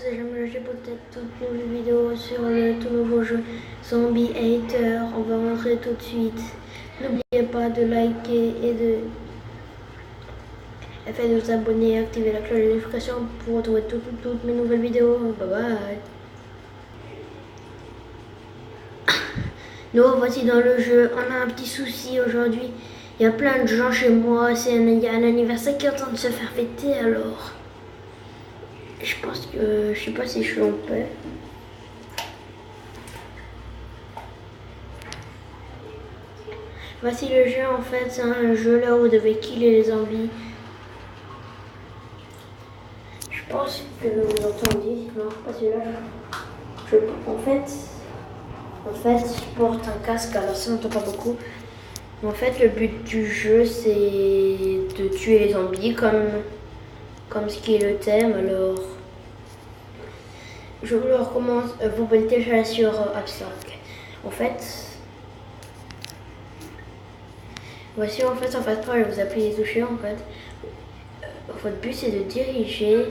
et j'aimerais lâcher peut-être toutes nouvelles vidéos sur le tout nouveau jeu Zombie Hater. On va rentrer tout de suite. N'oubliez pas de liker et de vous abonner et activer la cloche de notification pour retrouver toutes mes nouvelles vidéos. Bye bye. Nous voici dans le jeu. On a un petit souci aujourd'hui. Il y a plein de gens chez moi. Il y a un anniversaire qui est en train de se faire fêter alors. Je pense que je sais pas si je suis en paix. Voici le jeu en fait, c'est un jeu là où vous devez killer les zombies. Je pense que vous entendez. Non, pas celui-là. En fait, je porte un casque alors ça n'entend pas beaucoup. En fait, le but du jeu c'est de tuer les zombies comme ce qui est le thème. Alors, je vous le recommande. Vous pouvez le télécharger sur App Store. En fait, voici en fait pas, je vais vous appeler les toucher en fait. Votre but c'est de diriger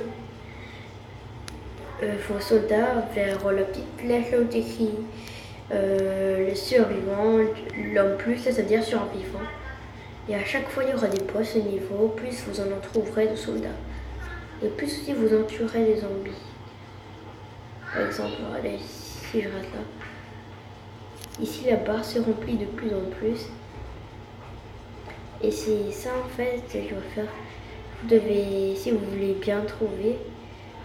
vos soldats vers la petite flèche là où écrit le survivant, l'homme plus, c'est-à-dire survivant. Et à chaque fois il y aura des postes au niveau, plus vous en trouverez de soldats. Et plus aussi vous en tuerez des zombies. Par exemple, allez, si je rate là. Ici la barre se remplit de plus en plus. Et c'est ça en fait que je vais faire. Vous devez, si vous voulez bien trouver,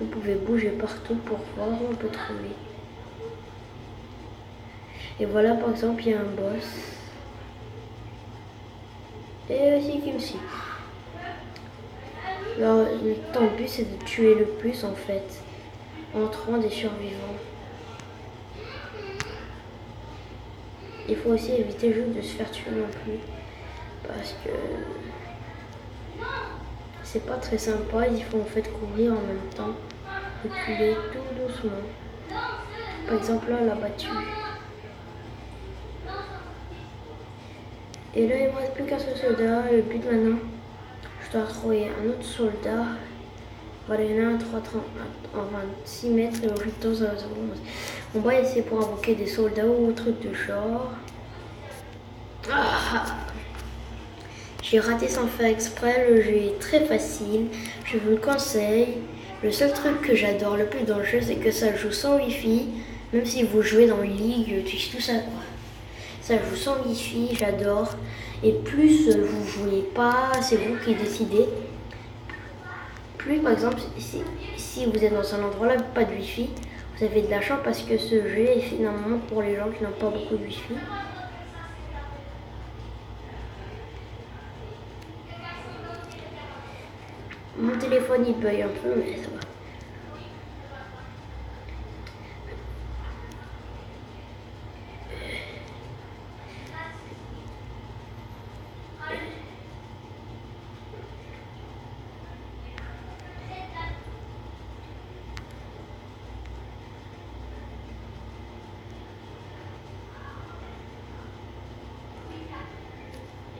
vous pouvez bouger partout pour voir où on peut trouver. Et voilà par exemple il y a un boss. Et aussi qui me suit. Alors ton but c'est de tuer le plus en fait. En trouvant des survivants. Il faut aussi éviter juste de se faire tuer non plus. Parce que c'est pas très sympa, il faut en fait courir en même temps et couler tout doucement. Par exemple là, on l'a battu. Et là il ne me reste plus qu'un seul soldat. Le but maintenant, je dois trouver un autre soldat. Voilà, il y en a un en 26 mètres et l'autre dans un seconde. On va essayer pour invoquer des soldats ou trucs de genre. J'ai raté sans faire exprès, le jeu est très facile, je vous le conseille. Le seul truc que j'adore le plus dans le jeu, c'est que ça joue sans wifi, même si vous jouez dans League, Twitch, tout ça. Ça joue sans wifi, j'adore. Et plus vous jouez pas, c'est vous qui décidez. Plus par exemple, si vous êtes dans un endroit là, pas de wifi, vous avez de la chance parce que ce jeu est finalement pour les gens qui n'ont pas beaucoup de wifi. Mon téléphone il bug un peu, mais ça va.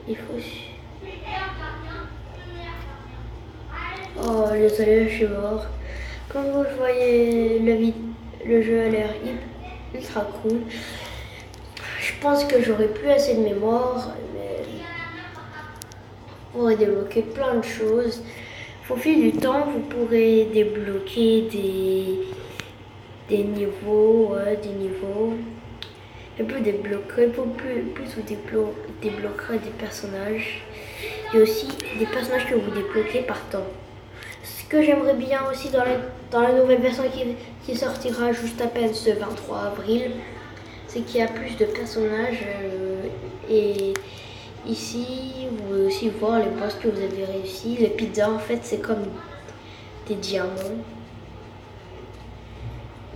Il faut... Oh, désolé, je suis mort. Comme vous voyez, le jeu a l'air ultra cool. Je pense que j'aurais plus assez de mémoire, mais vous pourrez débloquer plein de choses. Au fil du temps, vous pourrez débloquer des niveaux, et plus débloquerez, plus vous débloquerez des personnages. Et aussi des personnages que vous débloquez par temps. Ce que j'aimerais bien aussi dans la nouvelle version qui sortira juste à peine ce 23 avril, c'est qu'il y a plus de personnages et ici vous pouvez aussi voir les boss que vous avez réussi. Les pizzas en fait c'est comme des diamants.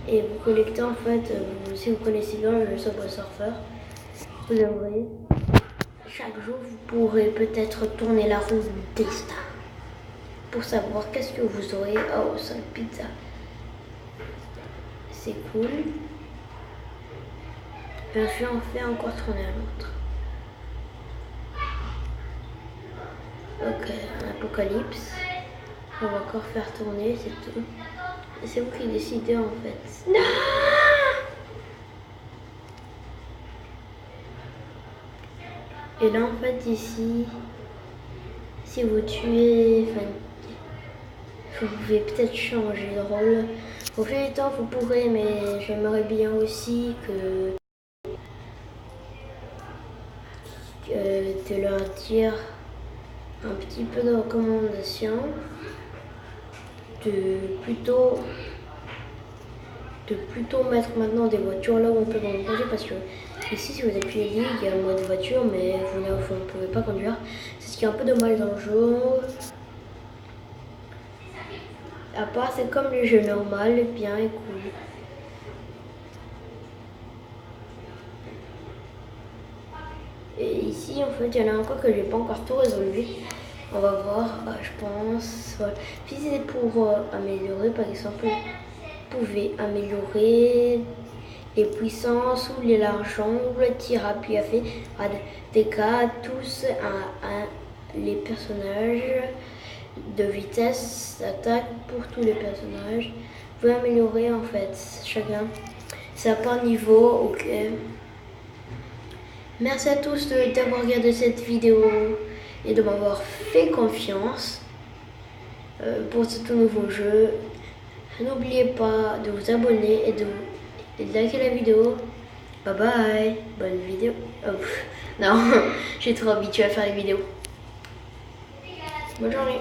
Et vous collectez en fait, si vous connaissez bien le Subway Surfer, vous aurez chaque jour vous pourrez peut-être tourner la roue du destin pour savoir qu'est-ce que vous aurez. Oh, 5 pizzas. C'est cool. Je vais en faire encore tourner un autre. Ok, un apocalypse. On va encore faire tourner, c'est tout. C'est vous qui décidez en fait. Non! Et là en fait ici, si vous tuez, enfin, vous pouvez peut-être changer de rôle. Au fil du temps vous pourrez, mais j'aimerais bien aussi de leur dire un petit peu de recommandations, de plutôt mettre maintenant des voitures là où on peut conduire, parce que ici si vous appuyez ligue il y a un mode voiture mais vous ne pouvez pas conduire. C'est ce qui est un peu dommage dans le jeu. À part c'est comme le jeu normal, bien et cool. Et ici en fait il y en a encore que j'ai pas encore tout résolu. On va voir, je pense. Voilà. Puis c'est pour améliorer par exemple, vous pouvez améliorer les puissances ou l'argent ou le tir à appui à fait à des cas tous les personnages de vitesse d'attaque pour tous les personnages. Vous pouvez améliorer en fait chacun. C'est à part niveau, ok. Merci à tous d'avoir regardé cette vidéo et de m'avoir fait confiance pour ce tout nouveau jeu. N'oubliez pas de vous abonner et de liker la vidéo. Bye bye, bonne vidéo. Oh, non, j'ai trop habitué à faire les vidéos. Bonne journée.